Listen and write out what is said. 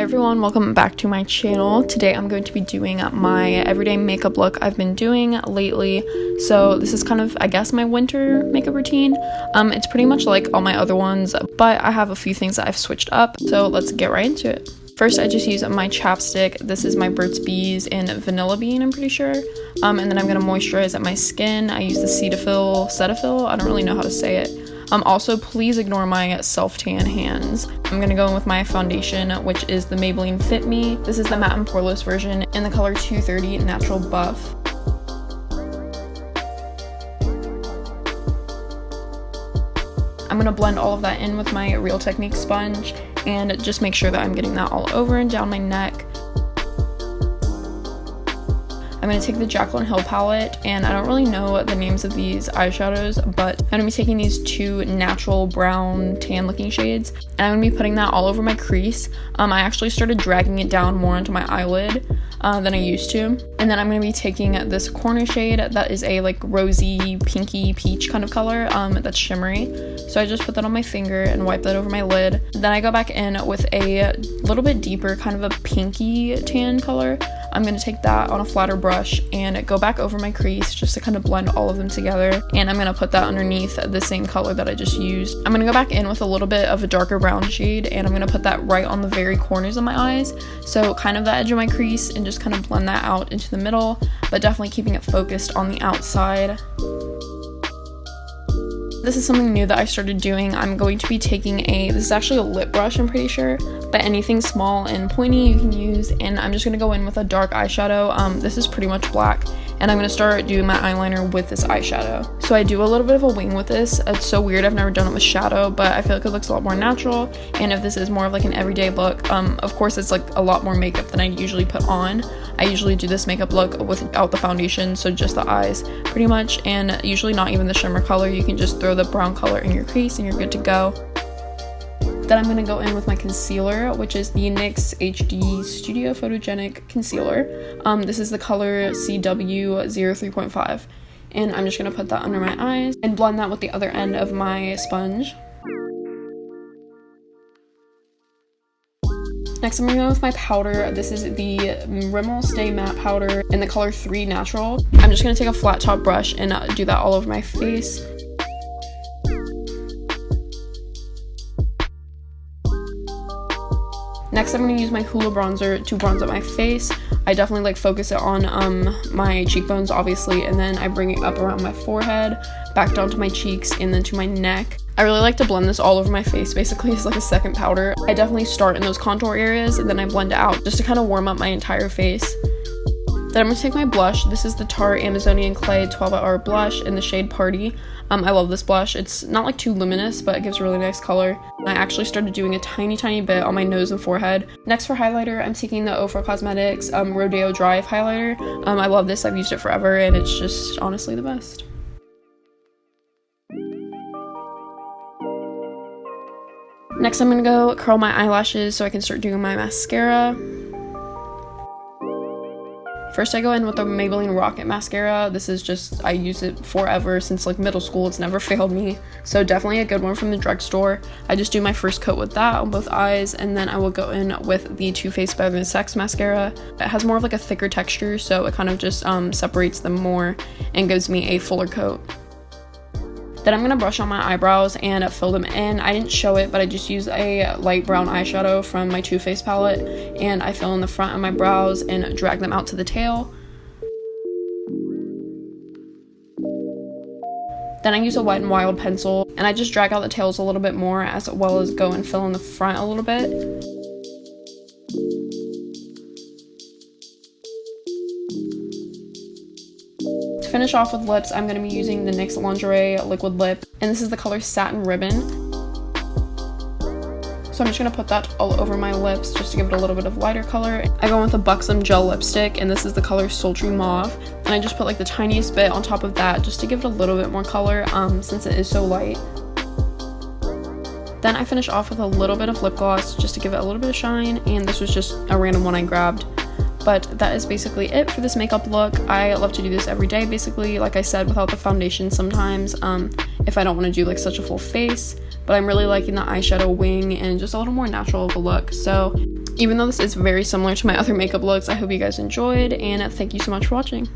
everyone, welcome back to my channel. Today I'm going to be doing my everyday makeup look I've been doing lately. So this is kind of, I guess, my winter makeup routine. It's pretty much like all my other ones, but I have a few things that I've switched up, so let's get right into it. First, I just use my chapstick. This is my Burt's Bees in Vanilla Bean, I'm pretty sure. And then I'm going to moisturize my skin. I use the Cetaphil, I don't really know how to say it. Also, please ignore my self-tan hands. I'm gonna go in with my foundation, which is the Maybelline Fit Me. This is the matte and poreless version in the color 230 Natural Buff. I'm gonna blend all of that in with my Real Technique sponge and just make sure that I'm getting that all over and down my neck. I'm going to take the Jaclyn Hill palette, and I don't really know the names of these eyeshadows, but I'm going to be taking these two natural brown tan looking shades, and I'm going to be putting that all over my crease. I actually started dragging it down more onto my eyelid than I used to. And then I'm going to be taking this corner shade that is a like rosy, pinky, peach kind of color that's shimmery. So I just put that on my finger and wipe that over my lid. Then I go back in with a little bit deeper, kind of a pinky tan color. I'm going to take that on a flatter brush and go back over my crease just to kind of blend all of them together. And I'm going to put that underneath the same color that I just used. I'm going to go back in with a little bit of a darker brown shade, and I'm going to put that right on the very corners of my eyes. So kind of the edge of my crease, and just kind of blend that out into the middle, but definitely keeping it focused on the outside. This is something new that I started doing. I'm going to be taking this is actually a lip brush, I'm pretty sure, but anything small and pointy you can use, and I'm just going to go in with a dark eyeshadow. This is pretty much black, and I'm going to start doing my eyeliner with this eyeshadow. So I do a little bit of a wing with this. It's so weird, I've never done it with shadow, but I feel like it looks a lot more natural, and if this is more of like an everyday look, of course it's like a lot more makeup than I usually put on. I usually do this makeup look without the foundation, so just the eyes pretty much, and usually not even the shimmer color. You can just throw the brown color in your crease and you're good to go. Then I'm going to go in with my concealer, which is the NYX HD Studio Photogenic Concealer. This is the color CW03.5, and I'm just going to put that under my eyes and blend that with the other end of my sponge. Next, I'm going to go with my powder. This is the Rimmel Stay Matte Powder in the color 3 Natural. I'm just going to take a flat top brush and do that all over my face. Next, I'm going to use my Hoola bronzer to bronze up my face. I definitely like focus it on my cheekbones, obviously, and then I bring it up around my forehead, back down to my cheeks, and then to my neck. I really like to blend this all over my face, basically. It's like a second powder. I definitely start in those contour areas, and then I blend it out just to kind of warm up my entire face. Then I'm going to take my blush. This is the Tarte Amazonian Clay 12-Hour Blush in the shade Party. I love this blush. It's not like too luminous, but it gives a really nice color. I actually started doing a tiny bit on my nose and forehead. Next, for highlighter, I'm taking the Ofra Cosmetics Rodeo Drive highlighter. I love this. I've used it forever, and it's just honestly the best. Next, I'm going to go curl my eyelashes so I can start doing my mascara. First, I go in with the Maybelline Rocket Mascara. This is just, I use it forever since like middle school. It's never failed me. So definitely a good one from the drugstore. I just do my first coat with that on both eyes, and then I will go in with the Too Faced Better Than Sex Mascara. It has more of like a thicker texture, so it kind of just separates them more and gives me a fuller coat. Then I'm going to brush on my eyebrows and fill them in. I didn't show it, but I just use a light brown eyeshadow from my Too Faced palette, and I fill in the front of my brows and drag them out to the tail. Then I use a Wet n Wild pencil, and I just drag out the tails a little bit more, as well as go and fill in the front a little bit. To finish off with lips, I'm going to be using the NYX Lingerie Liquid Lip, and this is the color Satin Ribbon. So I'm just going to put that all over my lips just to give it a little bit of lighter color. I go in with a Buxom Gel Lipstick, and this is the color Sultry Mauve, and I just put like the tiniest bit on top of that just to give it a little bit more color since it is so light. Then I finish off with a little bit of lip gloss just to give it a little bit of shine, and this was just a random one I grabbed. But that is basically it for this makeup look. I love to do this every day, basically, like I said, without the foundation sometimes, if I don't want to do like such a full face. But I'm really liking the eyeshadow wing and just a little more natural of a look. So Even though this is very similar to my other makeup looks, I hope you guys enjoyed, and thank you so much for watching.